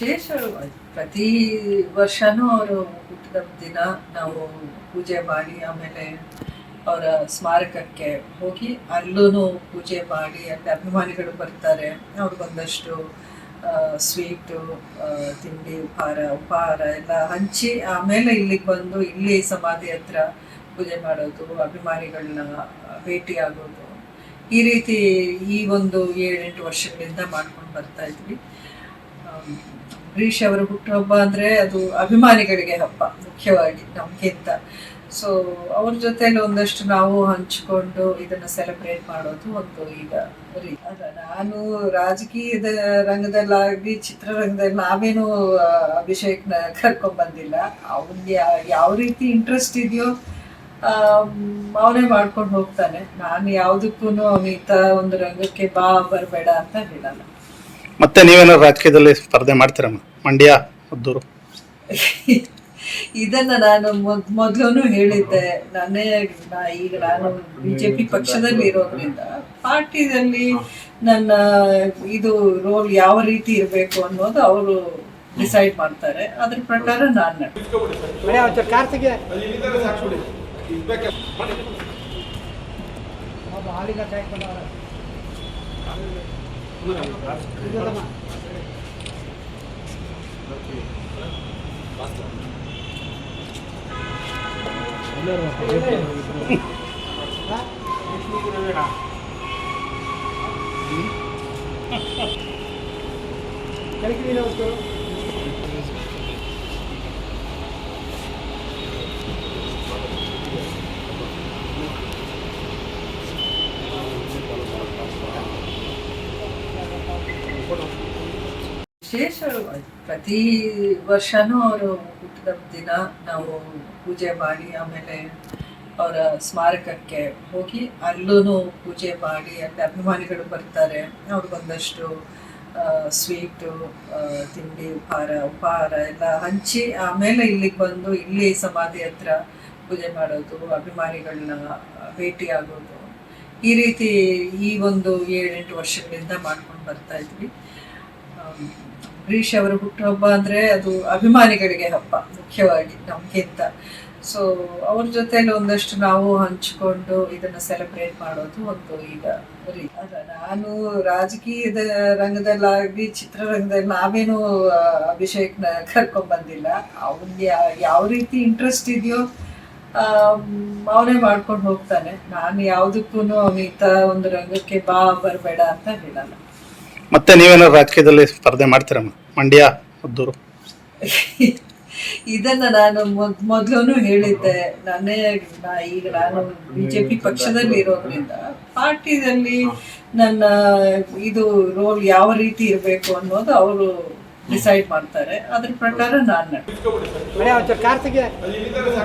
ವಿಶೇಷ ಪ್ರತಿ ವರ್ಷನೂ ಅವರು ಹುಟ್ಟಿದ ದಿನ ನಾವು ಪೂಜೆ ಮಾಡಿ ಆಮೇಲೆ ಅವರ ಸ್ಮಾರಕಕ್ಕೆ ಹೋಗಿ ಅಲ್ಲೂ ಪೂಜೆ ಮಾಡಿ ಅಲ್ಲಿ ಅಭಿಮಾನಿಗಳು ಬರ್ತಾರೆ. ಅವ್ರಿಗೊಂದಷ್ಟು ಸ್ವೀಟು, ತಿಂಡಿ, ಉಪಹಾರ ಎಲ್ಲ ಹಂಚಿ ಆಮೇಲೆ ಇಲ್ಲಿಗೆ ಬಂದು ಇಲ್ಲಿ ಸಮಾಧಿ ಹತ್ರ ಪೂಜೆ ಮಾಡೋದು, ಅಭಿಮಾನಿಗಳನ್ನ ಭೇಟಿಯಾಗೋದು, ಈ ರೀತಿ ಈ ಒಂದು 7-8 ವರ್ಷಗಳಿಂದ ಮಾಡ್ಕೊಂಡು ಬರ್ತಾ ಇದ್ವಿ. ಅಂಬರೀಷ್ ಅವರ ಹುಟ್ಟುಹಬ್ಬ ಅಂದರೆ ಅದು ಅಭಿಮಾನಿಗಳಿಗೆ ಹಬ್ಬ ಮುಖ್ಯವಾಗಿ ನಮಗಿಂತ. ಸೊ ಅವ್ರ ಜೊತೆಲಿ ಒಂದಷ್ಟು ನಾವು ಹಂಚಿಕೊಂಡು ಇದನ್ನು ಸೆಲೆಬ್ರೇಟ್ ಮಾಡೋದು ಒಂದು ಈಗ ಅಲ್ಲ. ನಾನು ರಾಜಕೀಯದ ರಂಗದಲ್ಲಾಗಲಿ ಚಿತ್ರರಂಗದಲ್ಲಿ ನಾವೇನು ಅಭಿಷೇಕ್ನ ಕರ್ಕೊಂಡ್ಬಂದಿಲ್ಲ. ಅವನಿಗೆ ಯಾವ ರೀತಿ ಇಂಟ್ರೆಸ್ಟ್ ಇದೆಯೋ ಅವನೇ ಮಾಡ್ಕೊಂಡು ಹೋಗ್ತಾನೆ. ನಾನು ಯಾವುದಕ್ಕೂ ಅವನಿತ ಒಂದು ರಂಗಕ್ಕೆ ಬರಬೇಡ ಅಂತ ಹೇಳಲ್ಲ. ಮತ್ತೆ ನೀವೇನಾದ್ರು ರಾಜಕೀಯದಲ್ಲಿ ಸ್ಪರ್ಧೆ ಮಾಡ್ತೀರಮ್ಮ? ಮಂಡ್ಯ, ಮದ್ದೂರು ಇದನ್ನ ನಾನು ಮೊದಲು ಹೇಳಿದ್ದೆ. ಈಗ ನಾನು ಬಿಜೆಪಿ ಪಕ್ಷದಲ್ಲಿ ಇರೋದ್ರಿಂದ ಪಾರ್ಟಿದಲ್ಲಿ ನನ್ನ ಇದು ರೋಲ್ ಯಾವ ರೀತಿ ಇರಬೇಕು ಅನ್ನೋದು ಅವರು ಡಿಸೈಡ್ ಮಾಡ್ತಾರೆ. ಅದ್ರ ಪ್ರಕಾರ ನಾನು ವಿಶೇಷ ಪ್ರತಿ ವರ್ಷನೂ ಅವರು ಹುಟ್ಟಿದ ದಿನ ನಾವು ಪೂಜೆ ಮಾಡಿ ಆಮೇಲೆ ಅವರ ಸ್ಮಾರಕಕ್ಕೆ ಹೋಗಿ ಅಲ್ಲೂ ಪೂಜೆ ಮಾಡಿ ಅಲ್ಲಿ ಅಭಿಮಾನಿಗಳು ಬರ್ತಾರೆ. ಅವ್ರಿಗೊಂದಷ್ಟು ಸ್ವೀಟು, ತಿಂಡಿ, ಉಪಹಾರ ಎಲ್ಲ ಹಂಚಿ ಆಮೇಲೆ ಇಲ್ಲಿಗೆ ಬಂದು ಇಲ್ಲಿ ಸಮಾಧಿ ಹತ್ರ ಪೂಜೆ ಮಾಡೋದು, ಅಭಿಮಾನಿಗಳನ್ನ ಭೇಟಿಯಾಗೋದು, ಈ ರೀತಿ ಈ ಒಂದು 7-8 ವರ್ಷಗಳಿಂದ ಮಾಡ್ಕೊಂಡು ಬರ್ತಾ ಇದ್ವಿ. ಅಂಬರೀಷ್ ಅವರ ಹುಟ್ಟುಹಬ್ಬ ಅಂದರೆ ಅದು ಅಭಿಮಾನಿಗಳಿಗೆ ಹಬ್ಬ ಮುಖ್ಯವಾಗಿ ನಮಗಿಂತ. ಸೊ ಅವ್ರ ಜೊತೆಲಿ ಒಂದಷ್ಟು ನಾವು ಹಂಚಿಕೊಂಡು ಇದನ್ನು ಸೆಲೆಬ್ರೇಟ್ ಮಾಡೋದು ಒಂದು ಈಗ ಅಲ್ಲ. ನಾನು ರಾಜಕೀಯದ ರಂಗದಲ್ಲಾಗಲಿ ಚಿತ್ರರಂಗದಲ್ಲಿ ನಾವೇನು ಅಭಿಷೇಕ್ನ ಕರ್ಕೊಂಡ್ಬಂದಿಲ್ಲ. ಅವನಿಗೆ ಯಾವ ರೀತಿ ಇಂಟ್ರೆಸ್ಟ್ ಇದೆಯೋ ಅವನೇ ಮಾಡ್ಕೊಂಡು ಹೋಗ್ತಾನೆ. ನಾನು ಯಾವುದಕ್ಕೂ ಅವನಿತ ಒಂದು ರಂಗಕ್ಕೆ ಬರಬೇಡ ಅಂತ ಹೇಳಲ್ಲ. ಮತ್ತೆ ನೀವೇನಾದ್ರು ರಾಜಕೀಯದಲ್ಲಿ ಸ್ಪರ್ಧೆ ಮಾಡ್ತೀರಮ್ಮ? ಮಂಡ್ಯ, ಮದ್ದೂರು ಇದನ್ನ ನಾನು ಮೊದಲು ಹೇಳಿದ್ದೆ. ಈಗ ನಾನು ಬಿಜೆಪಿ ಪಕ್ಷದಲ್ಲಿ ಇರೋದ್ರಿಂದ ಪಾರ್ಟಿದಲ್ಲಿ ನನ್ನ ಇದು ರೋಲ್ ಯಾವ ರೀತಿ ಇರಬೇಕು ಅನ್ನೋದು ಅವರು ಡಿಸೈಡ್ ಮಾಡ್ತಾರೆ. ಅದ್ರ ಪ್ರಕಾರ ನಾನು ಕೆಲಸ